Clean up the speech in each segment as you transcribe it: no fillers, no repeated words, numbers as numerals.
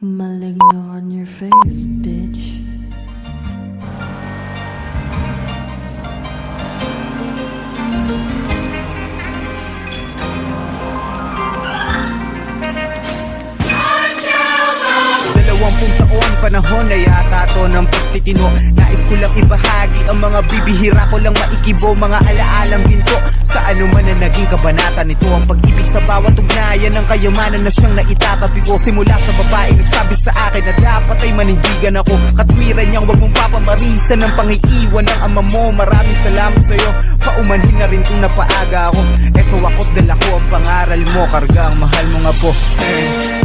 Maligno on your face, bitch. Taon, panahon na yata to ng pagtitino. Nais ko lang ibahagi ang mga bibihira ko lang maikibo, mga alaalang ginto sa anuman na naging kabanata nito. Ang pag-ibig sa bawat ugnayan ng kayamanan na siyang naitatabi ko. Simula sa babae nagsabi sa akin na dapat ay manindigan ako. Katwiran niyang wag mong papamarisan ng pangiiwan ng ama mo. Maraming salamat sa'yo, paumanhin na rin kung napaaga ako. Eto ako't dala ko ang pangaral mo, karga ang mahal mo nga po.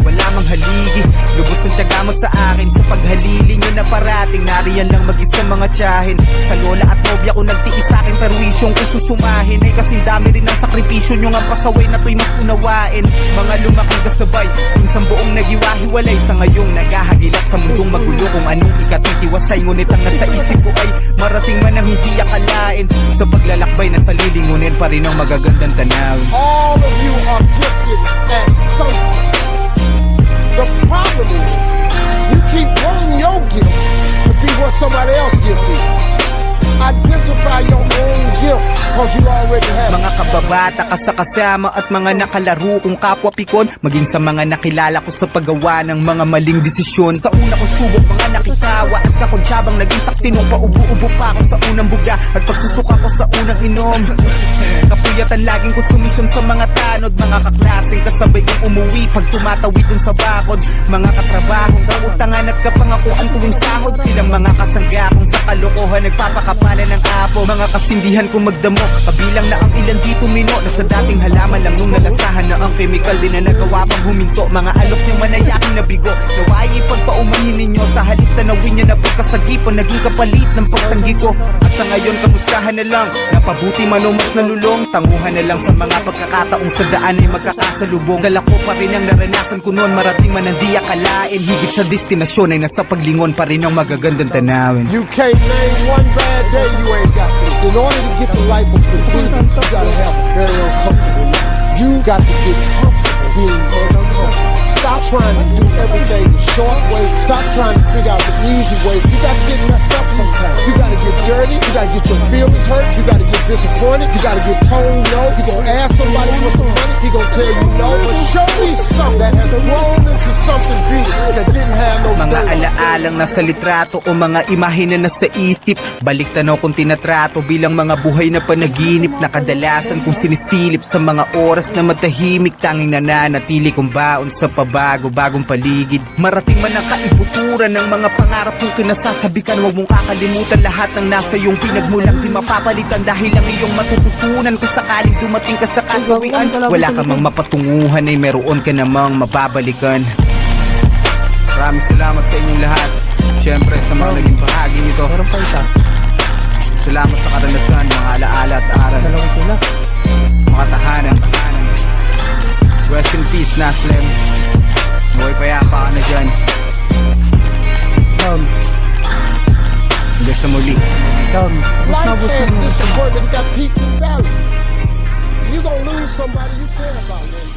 Wala mang haligi, lubos ng tiyaga mo sa akin. Sa paghaliling nyo na parating, nariyan lang mag-isa mga tiyahin. Sa lola at nobya ko nagtiis sa akin, perwisyong ko susumahin. Ay kasing dami rin ang sakripisyo nyo nga pasaway na to'y mas unawain. Mga lumakang kasabay, minsan buong nagiwahiwalay. Sa ngayong nagahagilap sa mundong magulo, kung anong ikatitiwasay. Ngunit ang nasa isip ko ay marating man ang hindi akalain. Sa paglalakbay na sa lilingunin pa rin ang magagandang tanawin. All of you are gifted at something. The problem is, you keep wanting your gift to be what somebody else gifted. Identify your own gift because you already have it. Mga kababata ka sa kasama at mga nakalaro kong kapwa pikon, maging sa mga nakilala ko sa paggawa ng mga maling desisyon. Sa una kong subok, mga nakitawa at kakonsyabang naging saksi nung paubo-ubo pa ako sa unang buga at pagsusuka ko sa unang inom. Kapuyatan laging ko sumisyon sa mga tanod, mga kaklaseng kasabay kong umuwi pag tumatawid dun sa bakod. Mga katrabahong kautangan at kapangakuan tuwing sahod, silang mga kasangga kong sa kalokohan nagpapakapalan ng apo. Mga kasindihan kong magdamo, kabilang na ang ilan dito mino, na sa dating halaman lang nung nalasahan na ang chemical din na nagawa pang huminto. Mga alok niyong manayaking nabigo, naway ipagpaumanhin ninyo sa halip tanawin niya na pagkasagipon, naging kapalit ng pagtanggi ko. At sa ngayon kamustahan na lang, napabuti man o mas nalulong, tanguhan na lang sa mga pagkakataong sa daan ay magkakasalubong. Dala ko pa rin ang naranasan ko noon, marating man ang di akalain. Higit sa destinasyon ay nasa paglingon pa rin ang magagandang tanawin. You can't name one bad day you ain't got this. In order to get the life of completeness, you gotta have a very uncomfortable life. You got to get comfortable being uncomfortable. Stop trying to do everything the short way. Stop trying to figure out the easy way. You got to get messed up sometimes. You got to get dirty. You got to get your feelings hurt. You got to get disappointed. You got to get told no. You gonna ask somebody for some money. He gonna tell you no. But show me something that has grown into something beautiful that didn't have no. Mga alaalang nasa litrato o mga imahe na nasa isip, balik tanaw kung tinatrato bilang mga buhay na panaginip na kadalasan kong sinisilip sa mga oras na matahimik, tanging nananatili kong baon sa bagong paligid. Marating man ang kaibuturan ng mga pangarap kong kinasasabikan, huwag mong kakalimutan lahat ng nasa iyong pinagmulang di mapapalitan dahil ang iyong matututunan kung sakaling dumating ka sa kasawian. Wala ka mang mapatunguhan ay meron ka namang mababalikan. Maraming salamat sa inyong lahat. Siyempre sa mga naging bahagi nito. Salamat sa karanasan, mga alaala at aral. Mga tahanan. Rest in peace, Naslem. Buhay payapa ka na dyan. Hanggang sa muli. Life has disappointment. It got peaks and valleys. You gonna lose somebody you care about, man.